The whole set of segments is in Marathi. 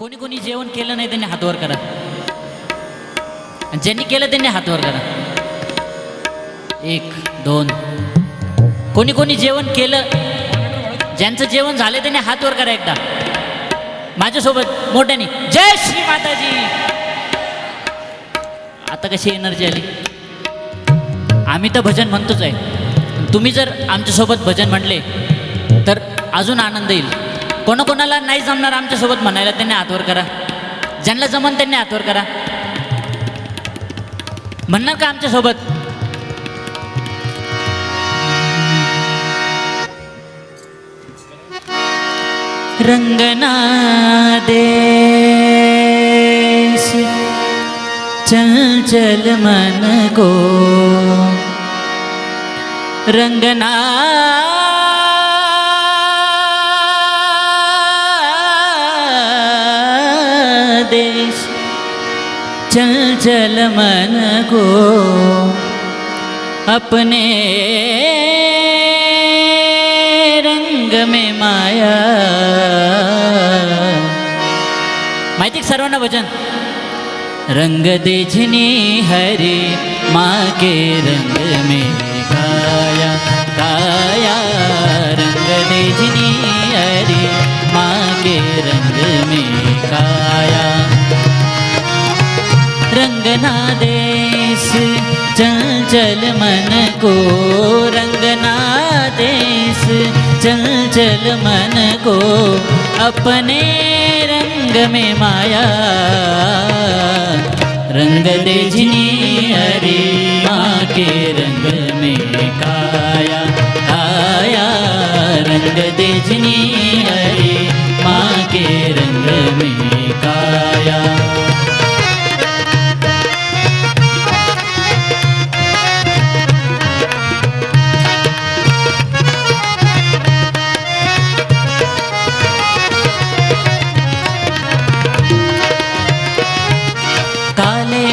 कोणी कोणी जेवण केलं नाही त्यांनी हात वर करा. आणि ज्यांनी केलं त्यांनी हात वर करा. 1 2. कोणी कोणी जेवण केलं, ज्यांचं जेवण झालं त्यांनी हात वर करा एकदा माझ्यासोबत मोठ्याने. जय श्री माताजी. आता कशी एनर्जी आली. आम्ही तर भजन म्हणतोच आहे, तुम्ही जर आमच्यासोबत भजन म्हणले तर अजून आनंद येईल. कोणाकोणाला नाही जमणार आमच्यासोबत म्हणायला त्यांनी हात वर करा. ज्यांना जमन त्यांनी हात वर करा. म्हणणार का आमच्यासोबत? रंगना देश चल चल मन को, रंगना देश चल चल मन को, अपने रंग में माया. माहिती सर्वांना भजन. रंग देखनी हरी माँ के रंग में काया काया. रंग देखनी हरी माँ के रंग में काया. रंगना देश चल चल मन को, रंगना देश चल चल मन को, अपने रंग में माया. रंग देखनी हरी माँ के रंग में काया काया. रंग देखनी हरी माँ के रंग में काया.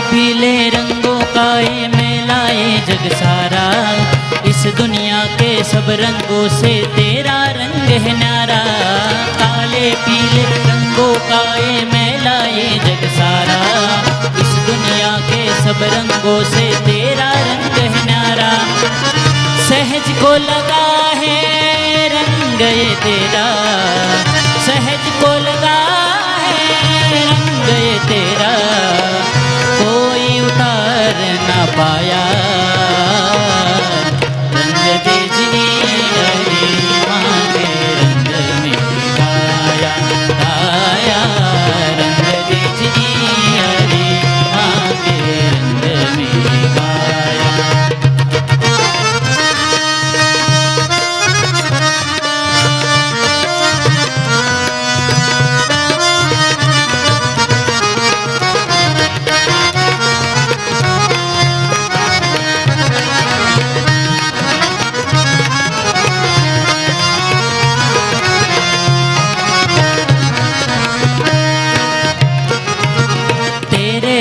पीले रंगों का ये मेला ये जग सारा, इस दुनिया के सब रंगों से तेरा रंग है न्यारा. काले पीले रंगों का ये मेला ये जग सारा, इस दुनिया के सब रंगों से तेरा रंग है न्यारा. सहज को लगा है रंग ये तेरा, सहज को लगा है रंग ये तेरा, कोई उतार ना पाया. रंग देखनी हरी माँ के रंग में काया काया. रंग देखनी हरी माँ के रंग में काया.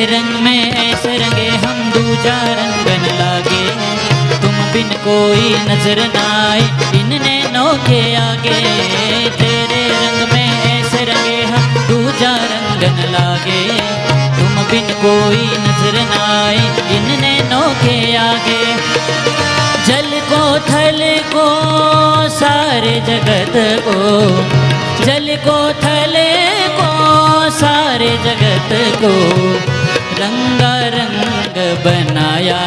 रंग में ऐसे रंगे हम दूजा रंगन लागे, तुम बिन कोई नजर न आए इन नैनों के आगे. तेरे रंग में ऐसे रंगे हम दूजा रंगन लागे, तुम बिन कोई नजर न आए इन नैनों के आगे. जल को थल को सारे जगत को, जल को थल को सारे जगत को, रंगा रंग बनाया.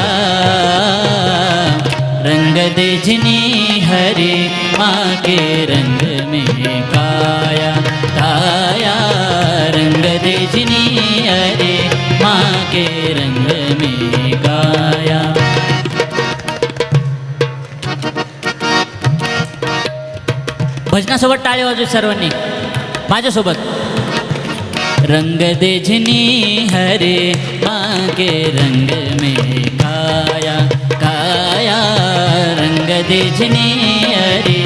रंग देखनी हरी माँ के रंग में काया काया. रंग देखनी हरी माँ के रंग में काया. भजनासोबत टाळे वाजव सर्वांनी माझ्यासोबत. रंग देखनी हरे माँ के रंग में काया काया. रंग देखनी हरे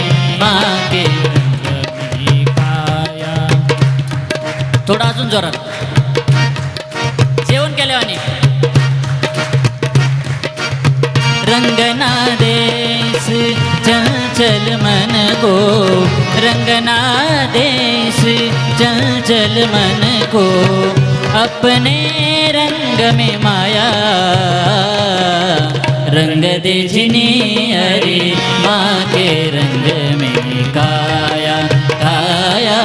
माँ के रंग में काया. थोडा अजून जोरात जेवण केल्यावानी. रंगना देश इस चंचल मन को, रंगना दे इस चंचल मन को, अपने रंग में माया रंग दे जिनी हरे माँ के रंग में काया काया,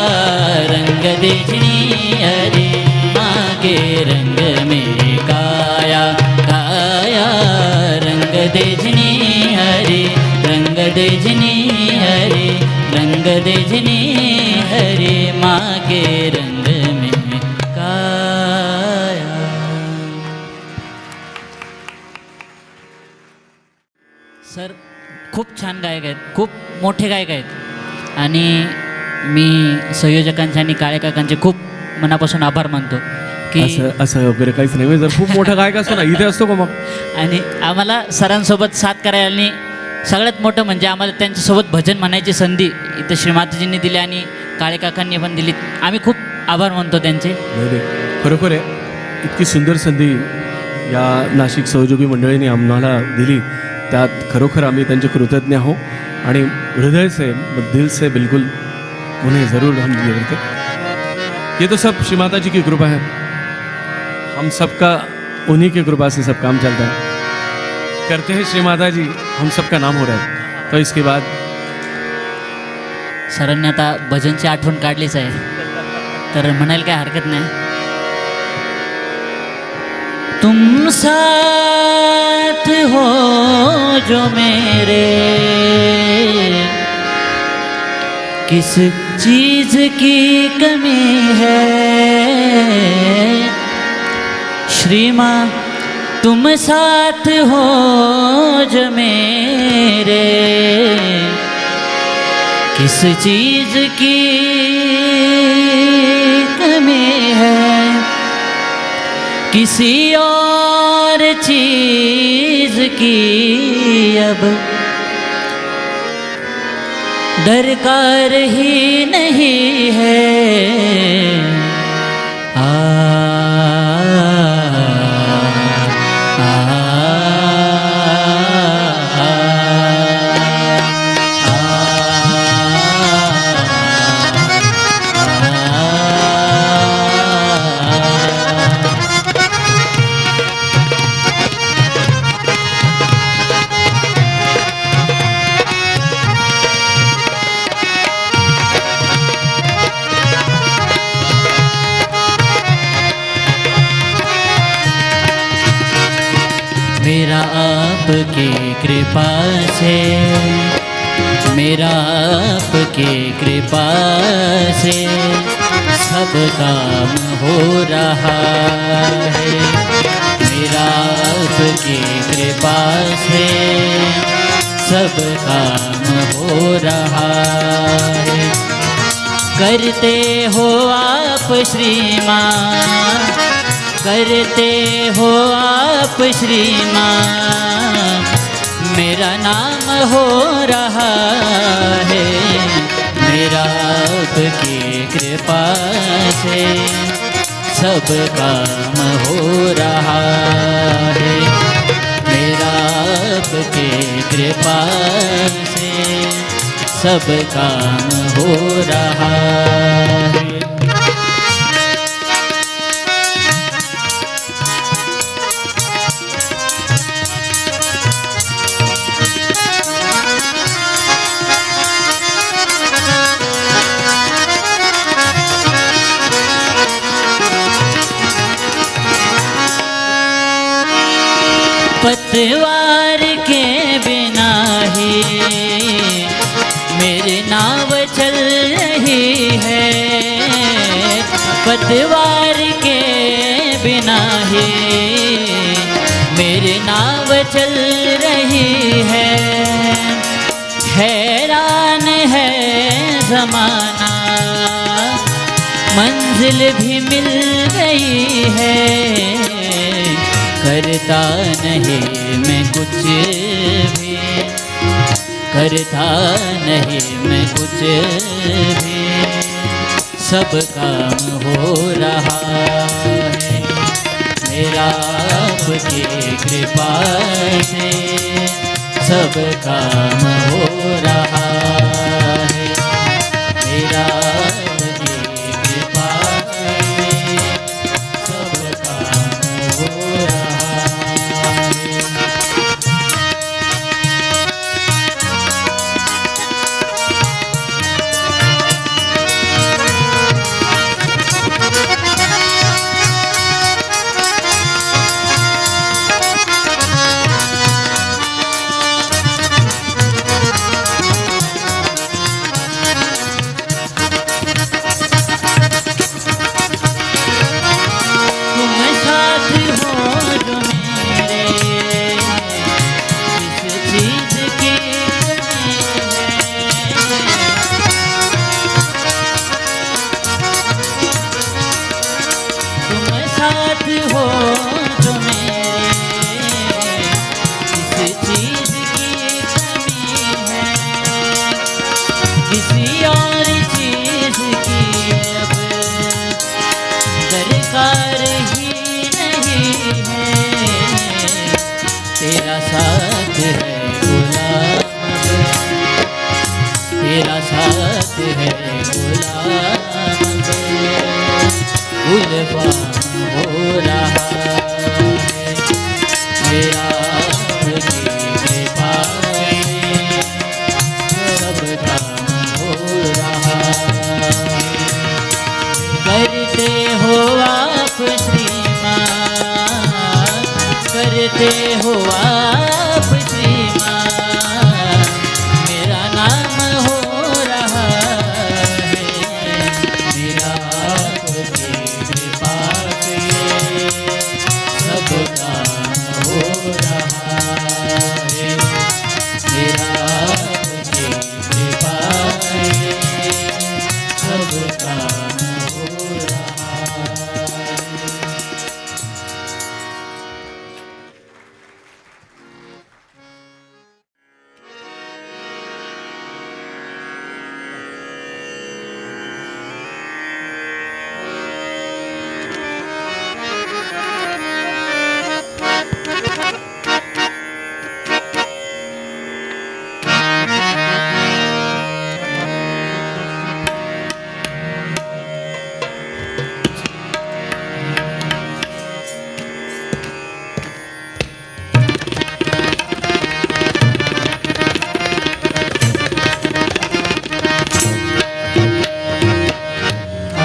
रंग दे जिनी हरे माँ के रंग में काया काया, रंग दे जिनी हरे, रंग दे जिनी हरे, रंग दे जिनी हरे माँ के रंग में काया। सर खूप छान गायक आहेत, खूप मोठे गायक आहेत आणि मी संयोजकांचे आणि काळे काकांचे खूप मनापासून आभार मानतो की असं वगैरे काहीच नाही. जर खूप मोठा गायक असतो ना इथे असतो का मग. आणि आम्हाला सरांसोबत साथ करायला आणि सगळ्यात मोठं म्हणजे आम्हाला त्यांच्यासोबत भजन म्हणायची संधी इथं श्रीमाताजींनी दिली आणि काळे काकांनी पण दिली. आम्ही खूप आभार मानतो त्यांचे. खरोखर आहे, इतकी सुंदर संधी या नाशिक सहयोगी मंडळीने आम्हाला दिली, त्यात खरोखर आम्ही त्यांचे कृतज्ञ आहो आणि हृदय से दिल से बिल्कुल उन्हें ज़रूर हम ये करते. ये तो सब श्री माता जी की कृपा है, हम सबका उन्हीं की कृपा से सब काम चलता है. करते हैं श्री माता जी, हम सबका नाम हो रहा है. तो इसके बाद सरांनी आता भजनची आठवण काढलीच आहे तर म्हणायला काय हरकत नाही. तुम साथ हो जो मेरे, किस चीज की कमी है श्री माँ, तुम साथ हो जो मेरे, किस चीज की कमी है, किसी और चीज की अब दरकार ही नहीं है. मेरा आपकी कृपा से, मेरा आपकी कृपा से सब काम हो रहा है. मेरा आपकी कृपा से सब काम हो रहा है. करते हो आप श्री माँ, करते हो आप श्री माँ, मेरा नाम हो रहा है. मेरा आपकी कृपा से सब काम हो रहा है. मेरा आपकी कृपा से सब काम हो रहा है. पतवार के बिना ही मेरी नाव चल रही है. पतवार के बिना ही मेरी नाव चल रही है. हैरान है ज़माना, मंजिल भी मिल गई है. करता नहीं मैं कुछ भी, करता नहीं मैं कुछ भी, सब काम हो रहा है. मेरा आपकी कृपा से सब काम हो रहा है मेरा ये कृपा है सब काम हो रहा है। तुम साथ हो जो मेरे किस चीज की कमी है। तुम साथ हो जो मेरे किस चीज की कमी है। किसी और चीज की अब दरकार ही नहीं है तेरा साथ है गुलाम तेरा साथ है गुलाम गुलफाम हो रहा है मेरा ये कृपा है सब काम हो रहा है। करते हो आप श्रीमान करते हो आप श्रीमान मेरा नाम हो रहा है मेरा आपकी कृपा से सब काम हो रहा है मेरा आपकी कृपा से सब काम हो रहा है।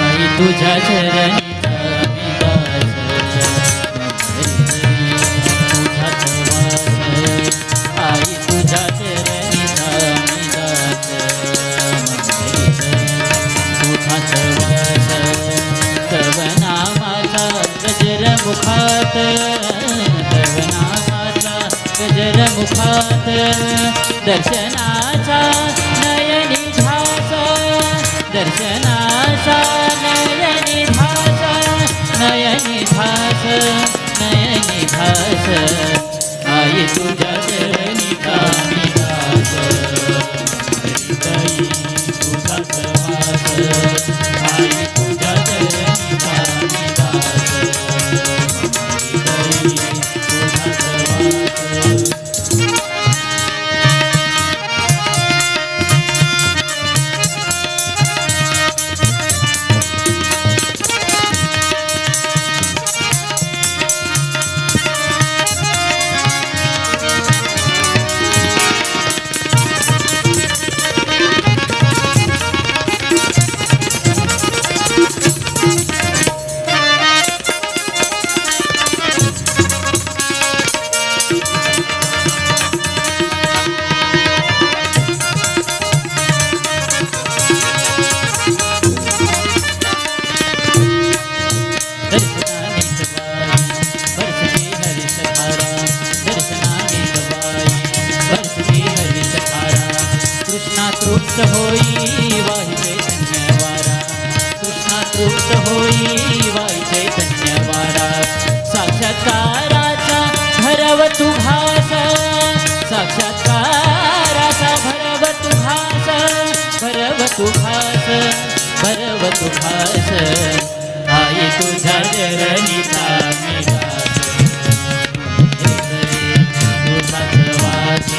आई तुझ्या चरणी आई तुझ्या चरणी तुझाच वास तव नामाचा गजर मुखात तव नामाचा गजर मुखात दर्शनाचा नयनी ध्यास दर्शनाचा नयनी ध्यास नयनी ध्यास नयनी ध्यास आई तुझ्या चरणी कामी दास हरिताई तुझाच वास आई तुझ्या चरणी कामी दास हरिताई तुझाच वास। तृप्त होई वाही चैतन्यवारा कृष्णा तृप्त होई वाही चैतन्यवारा साक्षात्काराचा भरवतु भास साक्षात्काराचा भरवतु भास भरवतु भास भरवतु भास आई तुझ्या चरणीचा मी दास तुझाच वास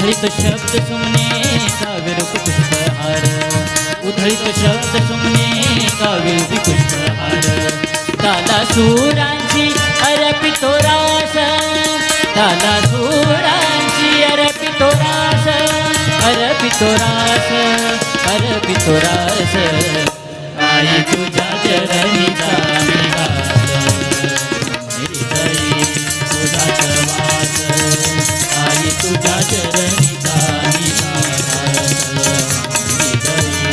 उधळित शब्द सुमने काव्यरूप पुष्पहार उधळित शब्द सुमने काव्यरूप पुष्पहार ताला सुरांची अर्पितो रास ताला सुरांची अर्पितो रास अर्पितो रास अर्पितो रास आई तुझ्या चरणीचा मी दास हृदयी तुझाच वास आई तुझ्या चरणीचा मी दास हृदयी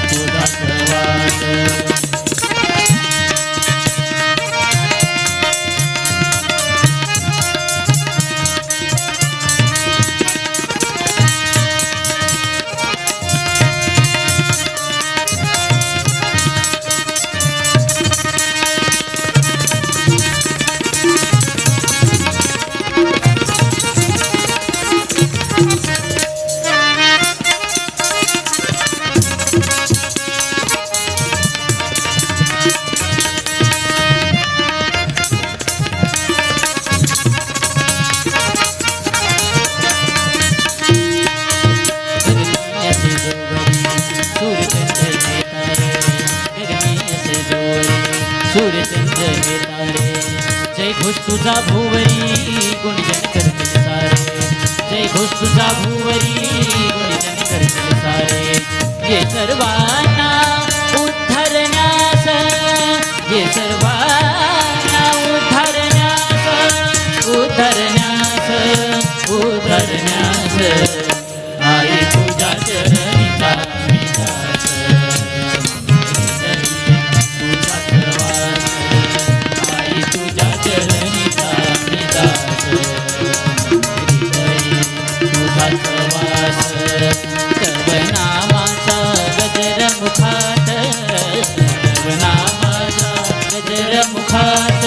तुझाच वास सूर्यचंद्र हे तारे जय घोष तुझा भुवरी गुणजन करतील सारे जय घोष तुझा भुवरी गुणजन करतील सारे ये सर्वांना उद्धरण्यास ये सर्वांना उद्धरण्यास उद्धरण्यास उद्धरण्यास आई तुझ्या चरणीचा मी दास तव नामाचा गजर मुखात तव नामाचा गजर मुखात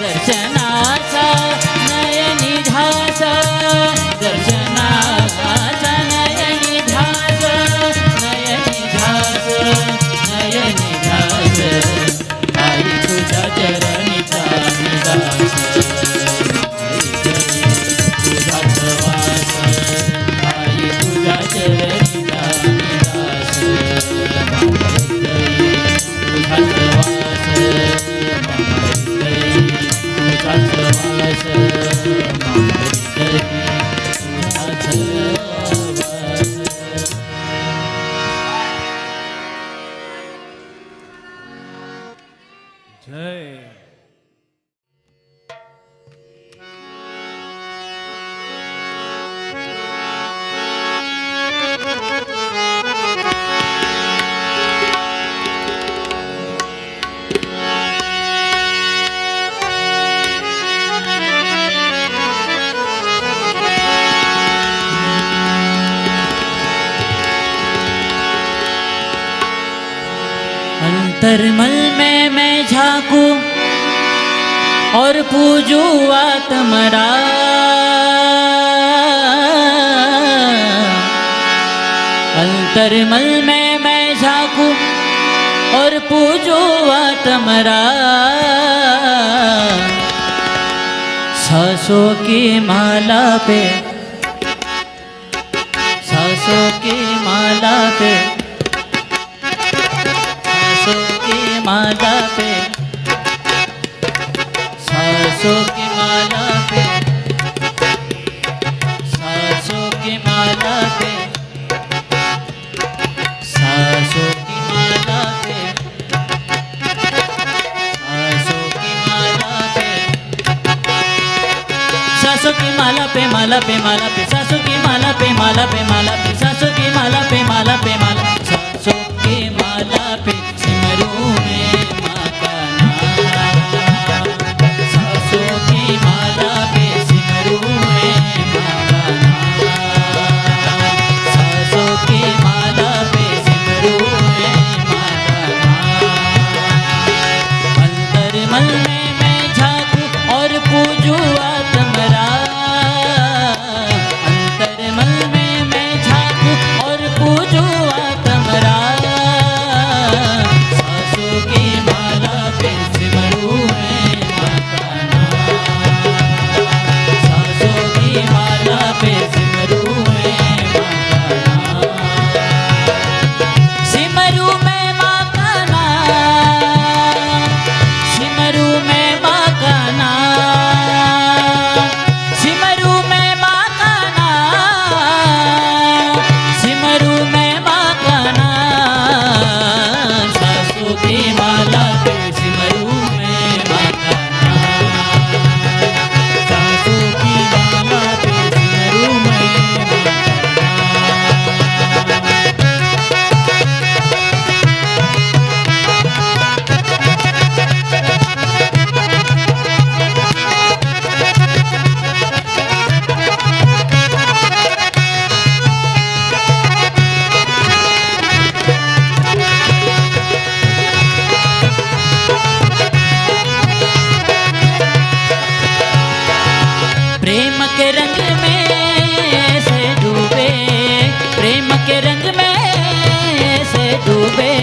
दर्शनाचा नयनी ध्यास दर्शनाचा नयनी ध्यास नयनी ध्यास नयनी ध्यास आई तुझ्या चरणीचा मी दास तुझाच वास आई तुझ्या चरणीचा मी दास तुझाच वास तुझाच वास जय अंतर्मल में मैं झांकूं और पूजूं आत्मरा अंतर्मल में मैं झांकूं और पूजूं आत्मरा सांसों की माला पे सांसों की माला पे सांसों की माला पे सांसों की माला पे सांसों की माला पे सांसों की माला पे सांसों की माला पे सांसों की माला पे माला पे माला पे सांसों की माला पे माला पे माला पे सांसों की माला पे माला पे माला सांसों की माला पे सिमरूं मैं माँ का नाम सांसों की माला पे सिमरूं मैं माँ का नाम सांसों की माला पे सिमरूं मैं माँ का नाम अंतर्मल में मैं झांकूं और पूजूं आत्मरा अंतर्मल में मैं झांकूं और पूजूं आत्मरा प्रेम के रंग में से डूबे, प्रेम के रंग में से डूबे,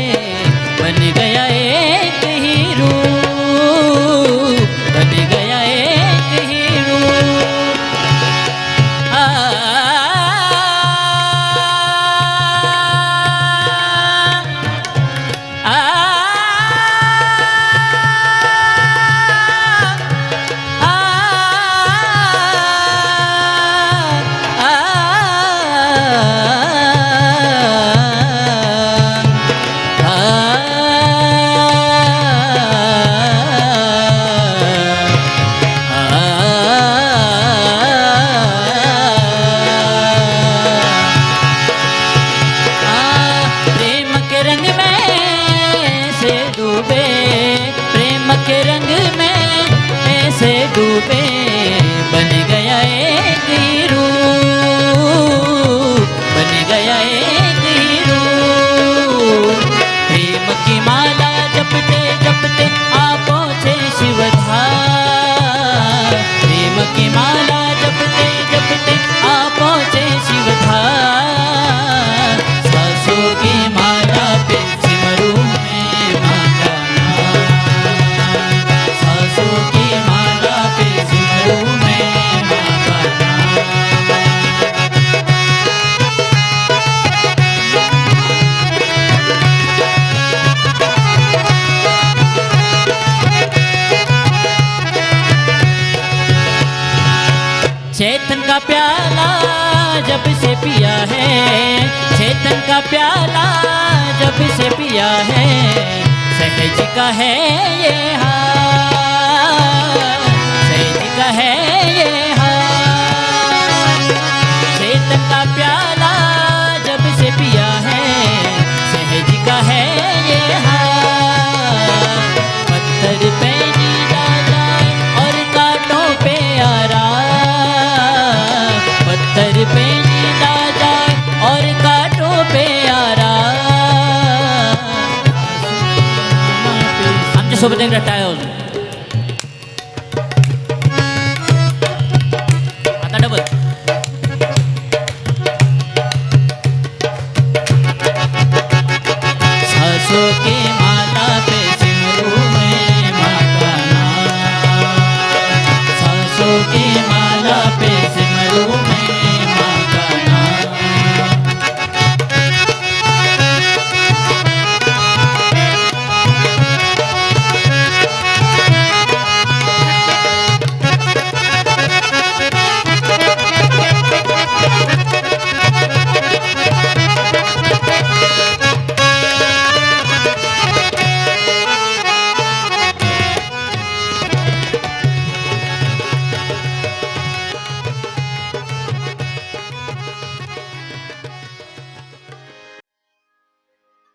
बन गया एक ही रूप, बन गया एक ही रूप। आ, आ, प्रेम के रंग में से डूबे, प्रेम के रंग में से डूबे, बन गया एक ही रूप, बन गया एक ही रूप। प्रेम की माला जपते जपते आ पहुँचे शिवधाम, प्रेम की माला जपते जपते आ पहुँचे शिवधाम। सासों की माला पे सिमरू में माता नाम, सासों की माला पे सिमरू में माता नाम। चेतन का प्याला जब से पिया है, चेतन का प्याला जब से पिया है, सहज का है ये हाल, सहज का है ये हाल। चेतन का प्याला जब से पिया है, सहज का है ये हाल। पत्थर पे नीला जाए और कांटों पे आराम, पत्थर पे नीला जाए और कांटों पे आराम। आमच्या सोबत एकदा टाळ्या वाजवा. आता डबल. सासों की माला पे सिमरू में माता नाम, सासों की माला पे सिमरू में माता नाम।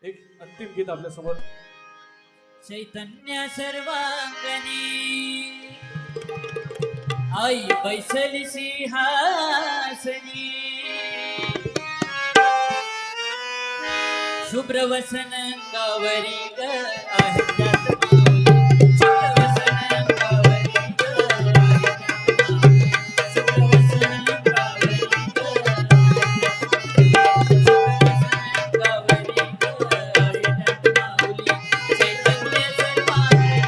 एक अंतिम गीत आपल्यासमोर. चैतन्य सर्वांगणी आई बैसली सिंहासनी, शुभ्रवसन अंगावरी ग आहे त्यात माऊली, शुभ्रवसन अंगावरी ग आहे त्यात माऊली, शुभ्रवसन अंगावरी ग आहे त्यात माऊली, चैतन्य सर्वांगणी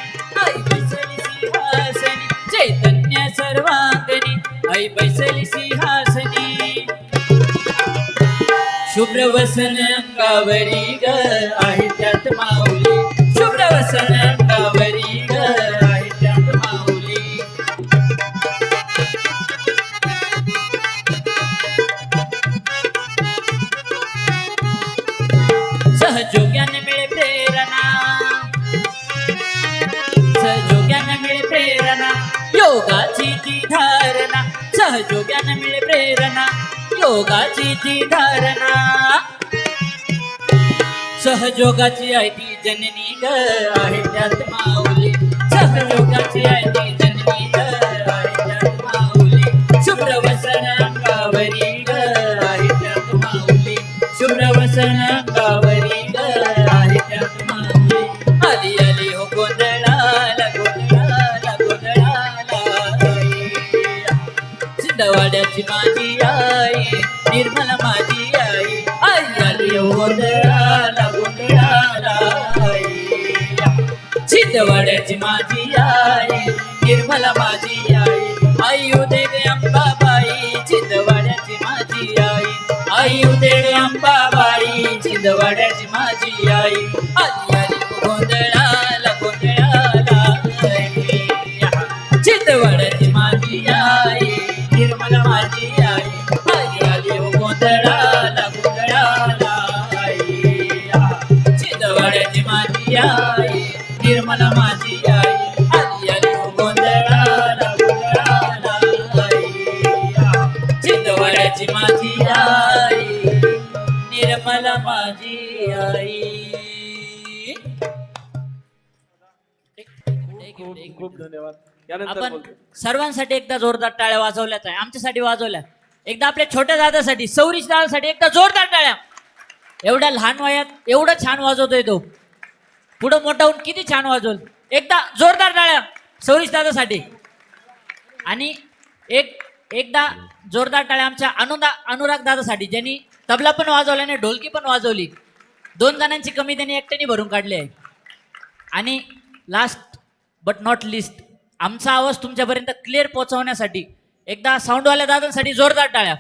आई बैसली सिंहासनी, चैतन्य सर्वांगणी आई बैसली सिंहासनी, शुभ्रवसन अंगावरी ग आहे त्यात माऊली, शुभ्रवसन अंगावरी ग आहे त्यात माऊली. सहजोग्याने मिळे प्रेरणा, सहजोग्याने मिळे प्रेरणा, योगाची ती धारणा, सहजोग्याने मिळे प्रेरणा, योगाची ती धारणा. सहजोगाची आहे ती जननी ग आहे त्यात माऊली, सहजोगाची आहे ती जननी ग आहे त्यात माऊली, शुभ्रवसन अंगावरी ग आहे त्यात माऊली, शुभ्रवसन अंगावरी ग आहे त्यात माऊली. आली आली हो गोंधळाला गोंधळाला गोंधळाला आई. छिंदवाड्याची माझी आई निर्मला माझी आई आई आली गोंधळाला गोंधळाला आई छिंदवाड्याची माझी आई निर्मला माझी आई आई उदे गे अंबाबाई छिंदवाड्याची माझी आई आई उदे गे अंबाबाई छिंदवाड्याची माझी आई आली आली गोंधळाला गोंधळाला आई छिंदवाड्याची माझी आई निर्मला माझी आई आली आली गोंधळाला गोंधळाला आई छिंदवाड्याची माझी आई निर्मला माझी आई आली आली गोंधळाला गोंधळाला आई छिंदवाड्याची माझी आई निर्मला माझी आई. खूप खूप धन्यवाद. यानंतर आपण बोलतो. सर्वांसाठी एकदा जोरदार टाळ्या वाजवल्यात आहे, आमच्यासाठी वाजवल्या, एकदा आपल्या छोट्या दादासाठी सौरीश दादासाठी एकदा जोरदार टाळ्या. एवढ्या लहान वयात एवढं छान वाजवतोय तो, पुढं मोठा होऊन किती छान वाजवल. एकदा जोरदार टाळ्या सौरीश दादासाठी. आणि एकदा जोरदार टाळ्या आमच्या अनुराग दादासाठी, ज्यांनी तबला पण वाजवला आणि ढोलकी पण वाजवली. 2 जणांची कमी त्यांनी एकट्याने भरून काढली आहे. आणि लास्ट बट नॉट लिस्ट, आमचा आवाज तुमच्यापर्यंत क्लिअर पोहोचवण्यासाठी एकदा साऊंडवाल्या दादांसाठी जोरदार टाळ्या.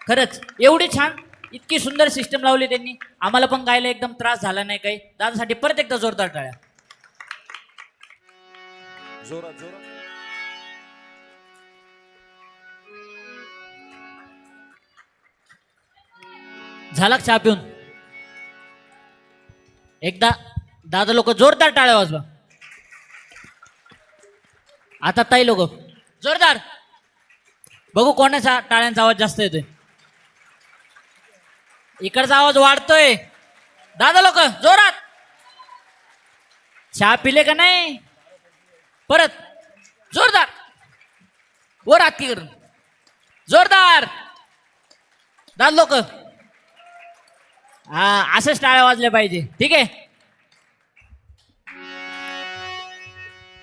खरंच एवढी छान इतकी सुंदर सिस्टम लावली त्यांनी, आम्हाला पण गायला एकदम त्रास झाला नाही काही. दादासाठी परत एकदा जोरदार टाळ्या. जोरात जोरात. झाला चहा पिऊन? एकदा दादा लोक जोरदार टाळ्या वाजवा. आता ताई लोक जोरदार. बघू कोणाचा टाळ्यांचा आवाज जास्त येतोय. इकडचा आवाज वाढतोय. दादा लोक जोरात. चहा पिले का नाही? परत जोरदार वर हाती करून जोरदार. दादा लोक हा असेच टाळ्या वाजल्या पाहिजे. ठीक आहे.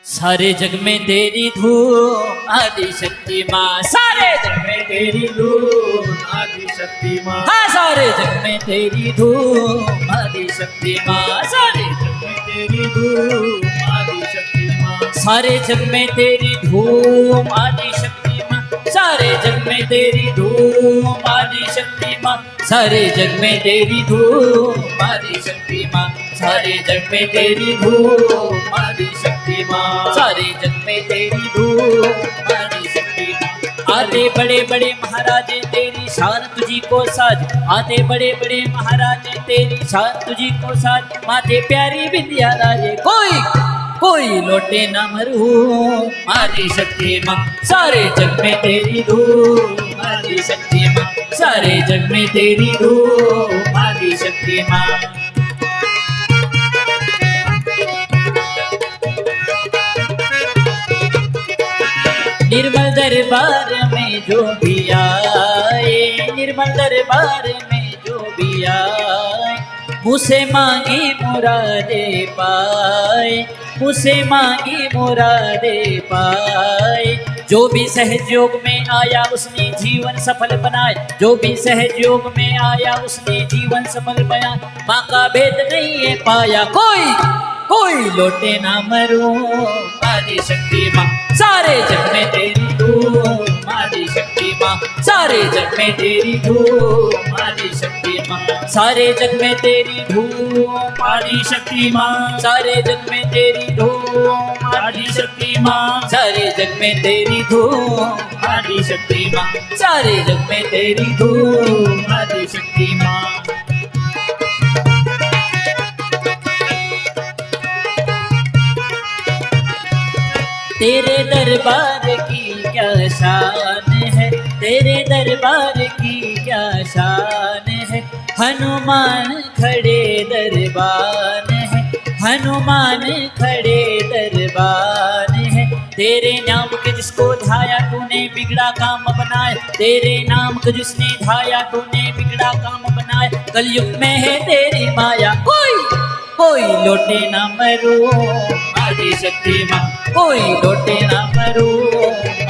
सारे जग में तेरी धूम आदि शक्ति माँ, सारे जग में तेरी धूम आदि शक्ति माँ, हाँ सारे जग में तेरी धूम आदि शक्ति माँ, सारे जग में तेरी धूम आदि शक्ति माँ, सारे जग में तेरी धूम आदि शक्ति माँ, सारे जग में तेरी धूम आदि शक्ति माँ, सारे जग में तेरी धूम आदि शक्ति माँ, सारे जग में तेरी धूम आदि शक्ति माँ, सारे जग में तेरी धूम आदि शक्ति माँ. आते बड़े बड़े महाराज तेरी शान तुझी को साज, आते बड़े बड़े महाराज तेरी शान तुझी को साज, माते प्यारी विद्या राजे कोई लौटे न मरू आदि शक्ति माँ, सारे जग में तेरी धूम आदि शक्ति माँ, सारे जग में तेरी धूम आदि शक्ति माँ. निर्मल दरबार में जो भी आए, निर्मल दरबार में जो भी आए, मुझसे मांगी मुरादे पाए, मुझसे मांगी मुरादे पाए. जो भी सहज योग में आया उसने जीवन सफल बनाए, जो भी सहज योग में आया उसने जीवन सफल बनाया. माँ का भेद नहीं है पाया कोई लौटे ना मरो आदि शक्ति माँ, सारे जग में तेरी धूम आदि शक्ति माँ, सारे जग में तेरी धूम आदि शक्ति माँ, सारे जग में तेरी धूम आदि शक्ति माँ, सारे जग में तेरी धूम आदि शक्ति माँ, सारे जग में तेरी धूम आदि शक्ति माँ, सारे जग में तेरी धूम आदि शक्ति माँ. तेरे दरबार की क्या शान है, तेरे दरबार की क्या शान है. हनुमान खड़े दरबान है, हनुमान खड़े दरबान है. तेरे नाम के जिसको धाया तूने बिगड़ा काम बनाए, तेरे नाम के जिसने धाया तूने बिगड़ा काम बनाए. कलयुग में है तेरी माया कोई लौटे ना मरो आदि शक्ति माँ, कोई लौटे ना मरो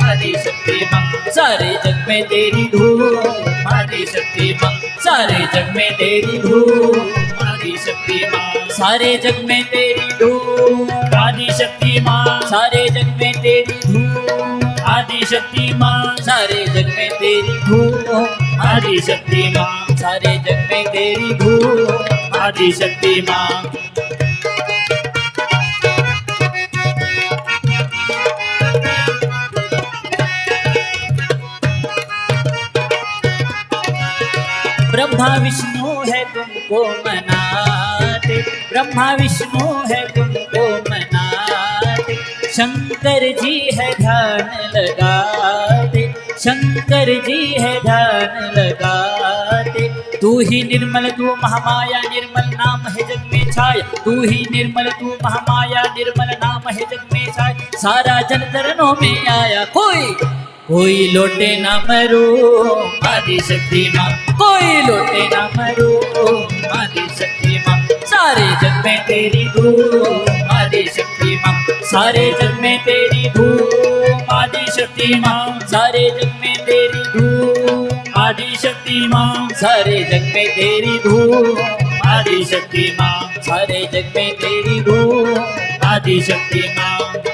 आदि शक्ति माँ, सारे जग में तेरी धूम आदि शक्ति माँ सारे जग में तेरी धूम आदि शक्ति माँ सारे जग में तेरी धूम आदि शक्ति माँ सारे जग में तेरी धूम आदि शक्ति माँ सारे जग में तेरी धूम आदि शक्ति माँ सारे जग में तेरी धूम आदि शक्ति माँ ब्रह्मा विष्णु है तुमको मनाते ब्रह्मा विष्णु है तुमको मनाते शंकर जी है ध्यान लगाते शंकर जी है ध्यान लगाते तू ही निर्मल तू महामाया निर्मल नाम है जग में छाया तू ही निर्मल तू महामाया निर्मल नाम है जग में छाया सारा जन चरणों में आया कोई लोटे ना मरो आदि शक्ति माँ कोई लोटे ना मरो आदि शक्ति माँ सारे जग में तेरी धूम आदि शक्ति माँ सारे जग में तेरी धूम आदि शक्ति माँ सारे जग में तेरी धूम आदि शक्ति माँ सारे जग में तेरी धूम आदि शक्ति माँ सारे जग में तेरी धूम आदि शक्ति माँ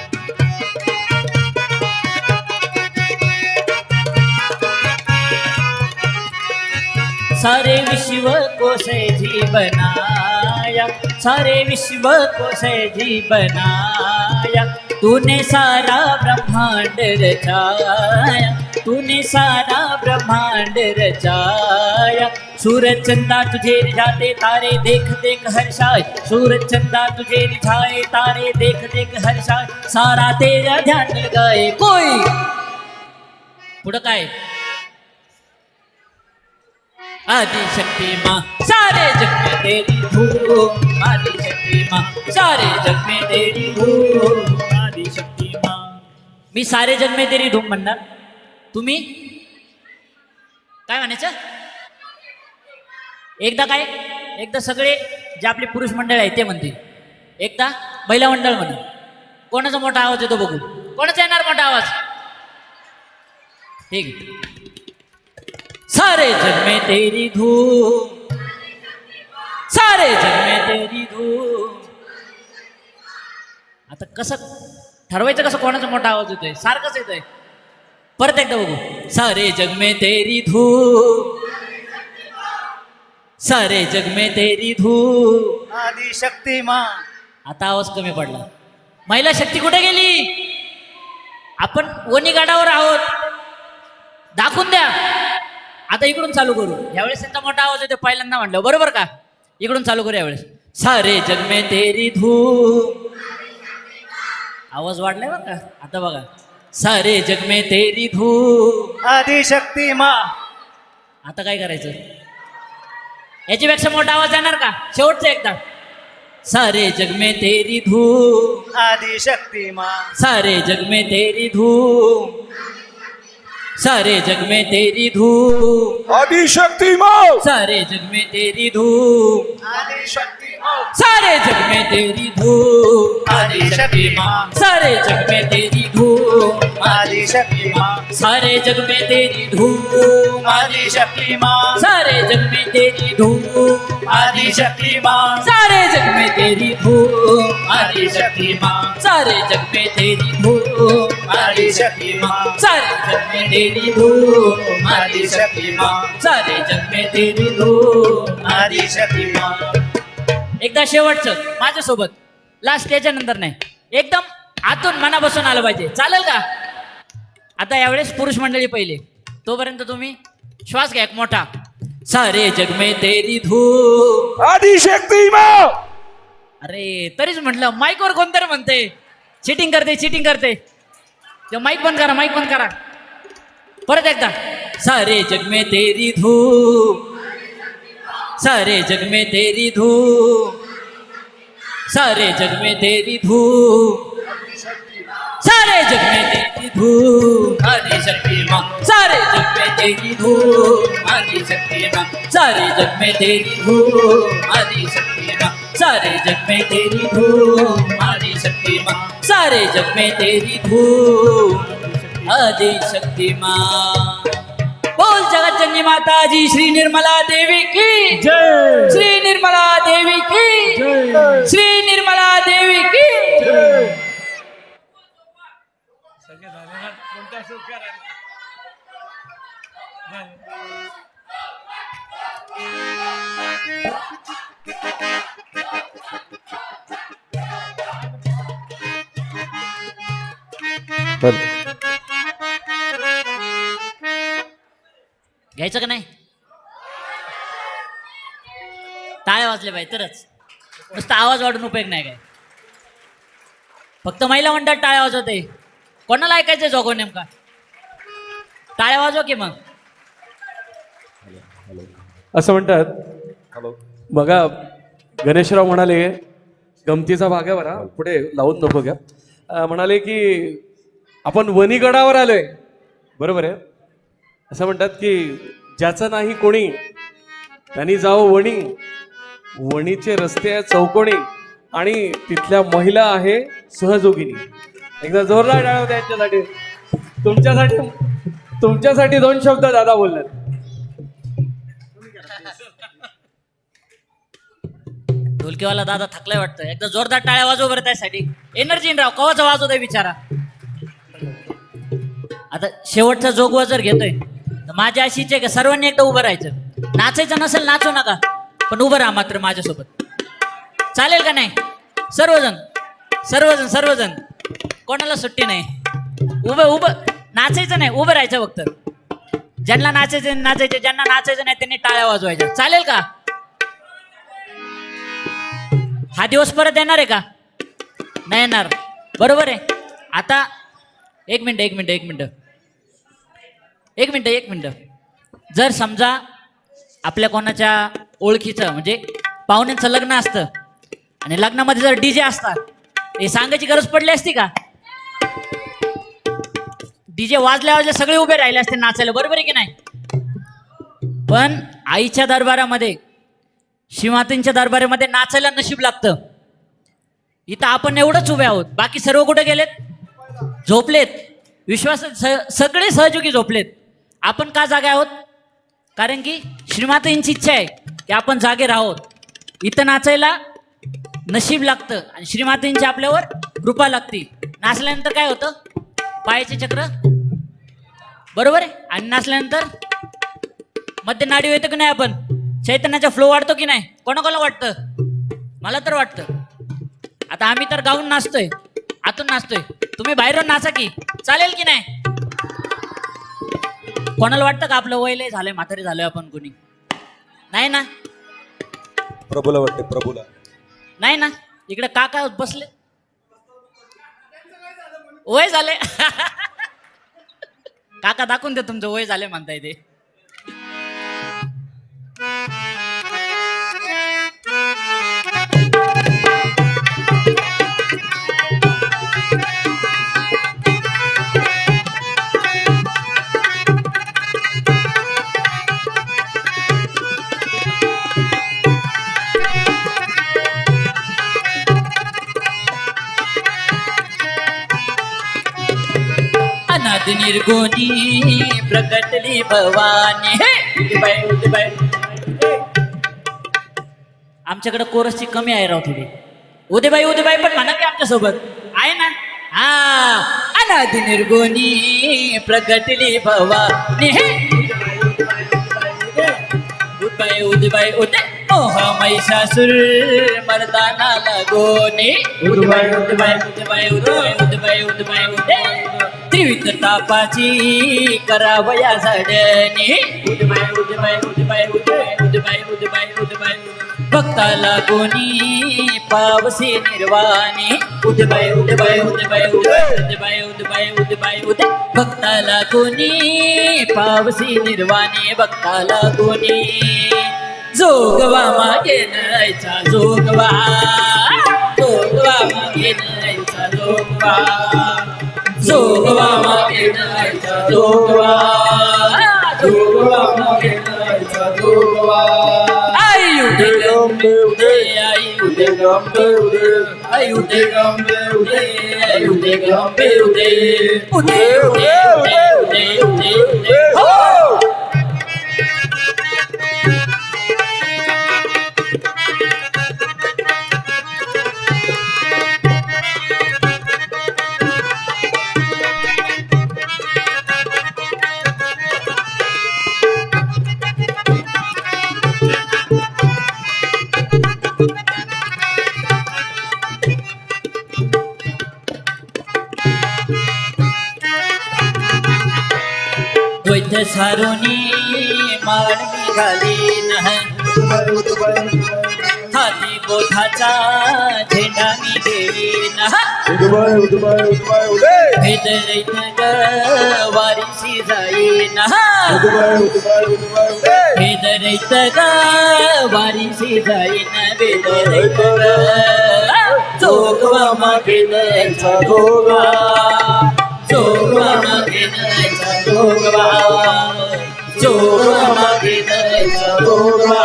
सारे विश्व को सहजी बनाया सारे विश्व को सहजी बनाया तूने सारा ब्रह्मांड रचाया तूने सारा ब्रह्मांड रचाया सूरज चंदा तुझे रिझाते तारे देख देख हर्षाय सूरज चंदा तुझे रिझाए तारे देख देख हर्षाय सारा तेरा ध्यान लगाए कोई पुढं काय आदि शक्ति माँ सारे जग में तेरी धूम आदि शक्ति माँ सारे जग में तेरी धूम आदि शक्ति माँ मी सारे जग में तेरी धूम म्हणणार तुम्ही काय म्हणायचं एकदा सगळे जे आपले पुरुष मंडळ आहे ते म्हणतील एकदा महिला मंडळ म्हणून कोणाचा मोठा आवाज येतो बघू कोणाचा येणार मोठा आवाज ठीक आहे सारे जग में तेरी धूम सारे जग में तेरी धूम आता कसं ठरवायचं कसं कोणाचा मोठा आवाज येतोय सारखंच येतोय परत एकदा बघू सारे जग में तेरी धूम सारे जग में तेरी धूम आदि शक्ति माँ आता आवाज कमी पडला महिला शक्ती कुठे गेली आपण वणी गाडावर आहोत दाखवून द्या आता इकडून चालू करू यावेळेस त्यांचा मोठा आवाज येतो पहिल्यांदा म्हणलं बरोबर का इकडून चालू करू यावेळेस सारे जग में तेरी धूम आवाज वाढलाय बरं का आता बघा सारे जग में तेरी धूम आदि शक्ति माँ आता काय करायचं याच्यापेक्षा मोठा आवाज येणार का शेवटचा एकदा सारे जग में तेरी धूम आदि शक्ति माँ सारे जग में तेरी धूम सारे जग में तेरी धूम आदि शक्ति माँ सारे जग में तेरी धूम आदि शक्ति माँ सारे जग में तेरी धूम आदि शक्ति माँ सारे जग में तेरी धूम आदि शक्ति माँ सारे जग में तेरी धूम आदि शक्ति माँ सारे जग में तेरी धूम आदि शक्ति माँ सारे जग में तेरी धूम आदि शक्ति माँ सारे जग में तेरी धूम आदि शक्ति माँ सारे जग में तेरी धूम आदि शक्ति माँ सारे जग में तेरी धूम आदि शक्ति माँ एकदा शेवटचं माझ्यासोबत लास्ट याच्यानंतर नाही एकदम आतून मनापासून आलं पाहिजे चालेल का आता यावेळेस पुरुष मंडळी पहिले तोपर्यंत तुम्ही श्वास घ्या एक मोठा सारे जग में तेरी धूम आदि शक्ति माँ अरे तरीच म्हटलं माईकवर कोणतरी म्हणते चिटिंग करते ते माईक बंद करा परत एकदा सारे जग में तेरी धूम सारे जग में तेरी धूम सारे जग में तेरी धूम सारे जग में तेरी धूम आदि शक्ति माँ सारे जग में तेरी धूम आदि शक्ति माँ सारे जग में तेरी धूम आदि शक्ति माँ सारे जग में तेरी धूम आदि शक्ति माँ सारे जग में तेरी धूम आदिशक्ती माँ बोल जगत जननी माता जी श्री निर्मला देवी की जय श्री निर्मला देवी की जय श्री निर्मला देवी की घ्यायचं का नाही टाळ्या वाजले पाहिजे तरच नुसतं आवाज वाढून उपयोग नाही काय फक्त महिला मंडळ टाळ्या वाजवते कोणाला ऐकायचं जोगो नेमका टाळ्या वाजव की मग असं म्हणतात बघा गणेशराव म्हणाले गमतीचा भाग आहे बरा पुढे लावून नको घ्या म्हणाले की आपण वणीगडावर आलोय बरोबर आहे असं म्हणतात की ज्याचं नाही कोणी त्यांनी जावं वणी वणीचे रस्ते आहे चौकोनी आणि तिथल्या महिला आहे सहयोगिनी एकदा जोरदार टाळ्या होत्या यांच्यासाठी तुमच्यासाठी 2 शब्द दादा बोलणार ढोलकीवाला दादा थकलाय वाटतं एकदा जोरदार टाळ्या वाजव बरं त्यासाठी एनर्जी राव कवाचा वाजवत आहे बिचारा आता शेवटचा जोगवा जर घेतोय तर माझ्या अशीच आहे का सर्वांनी एकदा उभं राहायचं नाचायचं नसेल नाचू नका पण उभं राहा मात्र माझ्यासोबत चालेल का नाही सर्वजण कोणाला सुट्टी नाही उभं नाचायचं नाही उभं राहायचं फक्त ज्यांना नाचायचे ज्यांना नाचायचं नाही त्यांनी टाळ्या वाजवायच्या चालेल का हा दिवस परत येणार आहे का नाही येणार बरोबर आहे आता एक मिनिट जर समजा आपल्या कोणाच्या ओळखीचं म्हणजे पाहुण्यांचं लग्न असतं आणि लग्नामध्ये जर डीजे असतात हे सांगायची गरज पडली असती का डीजे वाजल्या सगळे उभे राहिले असते नाचायला बरोबर आहे की नाही पण आईच्या दरबारामध्ये शिवमातेच्या दरबारामध्ये नाचायला नशीब लागतं इथं आपण एवढंच उभे आहोत बाकी सर्व कुठे गेलेत झोपलेत विश्वास सगळे सहयोगी झोपलेत आपण का जागे आहोत कारण की श्रीमातेंची इच्छा आहे की आपण जागे राहोत इथं नाचायला नशीब लागतं आणि श्रीमातेंची आपल्यावर कृपा लागते नाचल्यानंतर काय होतं पायाचे चक्र बरोबर आहे आणि नाचल्यानंतर मध्य नाडी येतं की नाही आपण चैतन्याचा फ्लो वाढतो की नाही कोणाकोणाला वाटतं मला तर वाटतं आता आम्ही तर गाऊन नाचतोय आतून नाचतोय तुम्ही बाहेरून नाचा की चालेल की नाही कोणाला वाटतं का आपलं वय लय झालंय म्हातारे झालोय आपण कोणी नाही ना प्रभूला वाटते प्रभूला नाही ना इकडे काका बसले वय झाले काका दाखवून दे तुमचं वय झाले म्हणताय ते अनादि निर्गुणी प्रकटली भवानी आमच्याकडे कोरसची कमी आहे राव थोडी उदयबाई पण म्हणा की आमच्यासोबत आहे ना हा अनादि निर्गुणी प्रकटली भवानी उदयबाई मोह महिषासुर मर्दाना लगोनी उदयबाई त्रिविध तापाची करावया झाडणी भक्ताला कोणी पावसी निर्वाणी भक्ताला कोणी पावसी निर्वाणी भक्ताला कोणी जोगवा मागे नायचा जोगवा मागे नायचा जोगवा मागे नायचा जोगवा मागे नायचा जोगवा आई उदे आई उदे गांबे उदे आई उदे गांबे उदे उदे उदे उदे उदे उदे उदे हो द्वैत सारोनी माळ निघाली न हाती बोधाचा झेंडा मी देईन भेद रहित ग वारीसी जाईन भेद रहित ग वारीसी जाईन भेद रहित ग जोगवा मागे नयचा जोगवा जोगवा मागे नयचा जोगवा जोगवा मागे नयचा जोगवा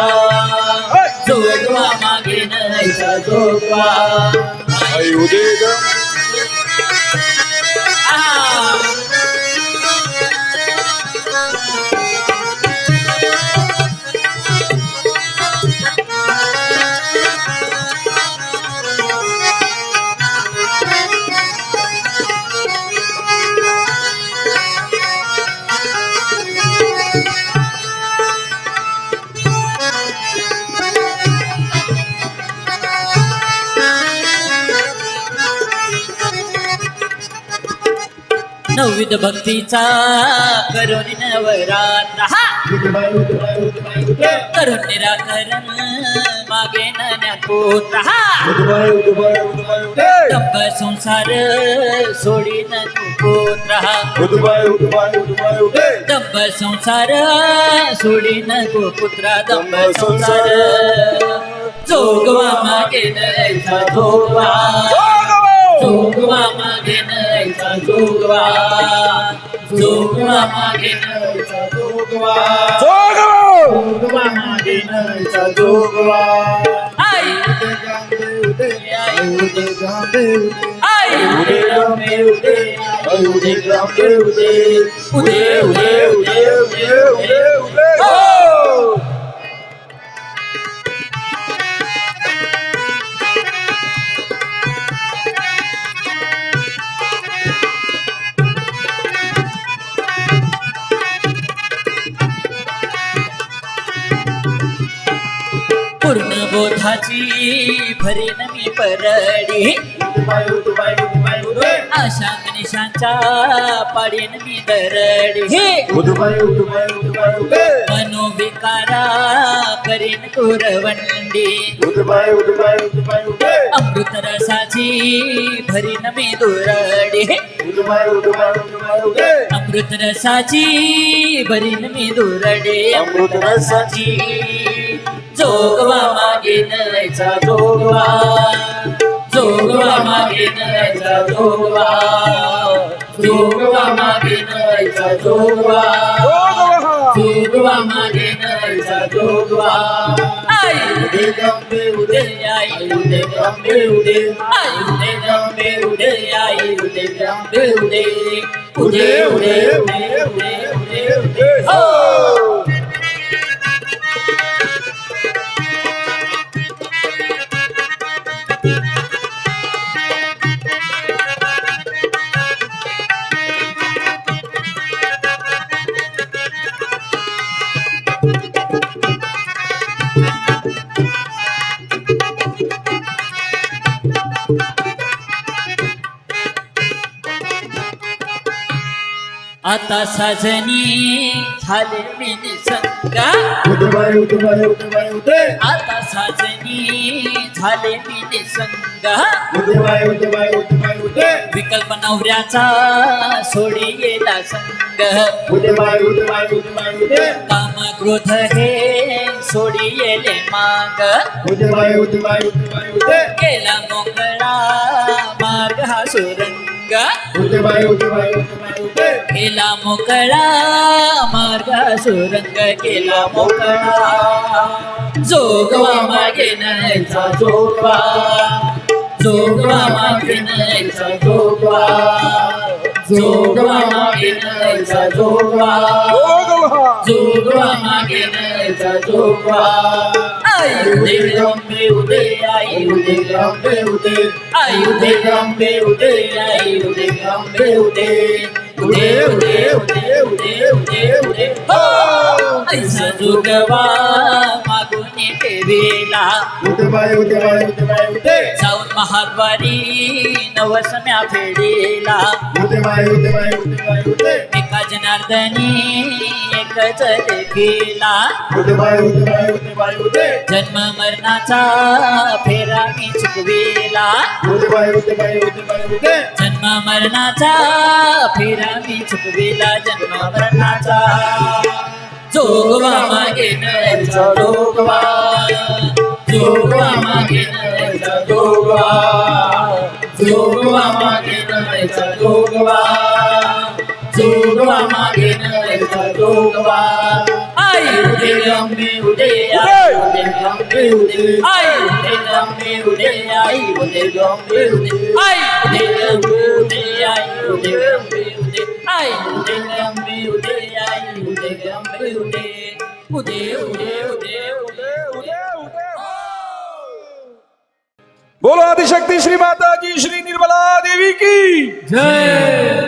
जोगवा मागे नयचा जोगवा आई उदे ग नवविध भक्तीचा करून नवरात्र हा करून निराकरण मागे नन्यापुत्र हा तप संसार सोडीन कुपुत्र हा तप संसार सोडीन कुपुत्र तप संसार जोगवा मागे नयचा जोगवा जोगवा मागे नयचा जोगवा जोगवा मागे नयचा जोगवा जोगवा मागे नयचा जोगवा आई उदे गांबे उदे आई उदे गांबे उदे आई उदे गांबे उदे उदे उदे उदे उदे उदे हो पूर्ण बोधाची भरीन मी परडी आशा मनीषांच्या पाडीन मी दरडी मनोविकारा करीन कुरवंडी अमृत रसाची भरीन मी दुरडी अमृत रसाची भरीन मी दुरडी अमृत रसाची जोगवा मागे नयचा जोगवा जोगवा मागे नयचा जोगवा जोगवा मागे नयचा जोगवा जोगवा मागे नयचा जोगवा आई उदे गांबे उदे आई उदे गांबे उदे आई उदे गांबे उदे आई उदे गांबे उदे उदे उदे उदे उदे उदे उदे हो आता साजनी झाले मी निसंगा आता साजनी झाले मी निसंगा विकल्प नवऱ्याचा सोडी येला संग काम क्रोध हे सोडी येले माग केला मोकळा मार्ग हा सुरंग केला मोकळा मार्ग सुरंग केला मोकळा जोगवा मागे नयचा जोगवा जोगवा मागेन यायचा जोगवा जोगवा मागेन यायचा जोगवा जोगवा मागेन यायचा जोगवा आई उदे रंबे उदे आई उदे रंबे उदे आई उदे रंबे उदे आई उदे रंबे उदे उदे उदे उदे उदे उदे उदे हो ऐसा जोगवा मागून ठेवेला उदे बाय उदे बाय उदे बाय उदे जाऊन महाद्वारी नवसम्या फेडेला उदे बाय उदे बाय उदे बाय उदे एका जनार्दनी एकच लेखीला उदे बाय उदे बाय उदे बाय उदे जन्म मरणाचा फेरा मी चुकवेला उदे बाय उदे बाय उदे बाय उदे जन्म मरणाचा फेरा मी चुकवेला जन्म मरणाचा जोगवा मागेन यायचा जोगवा जोगवा मागेन यायचा जोगवा जोगवा मागेन यायचा जोगवा जोगवा मागेन यायचा जोगवा आई उदे रंबे उदे आई उदे रंबे उदे आई उदे रंबे उदे आई उदे रंबे उदे आई उदे रंबे उदे आई उदे रंबे उदे आई उदे रंबे उदे आई उदे रंबे उदे उदे उदे उदे उदे उदे उदे बोलो आदिशक्ती श्री माता की श्री निर्मला देवी की जय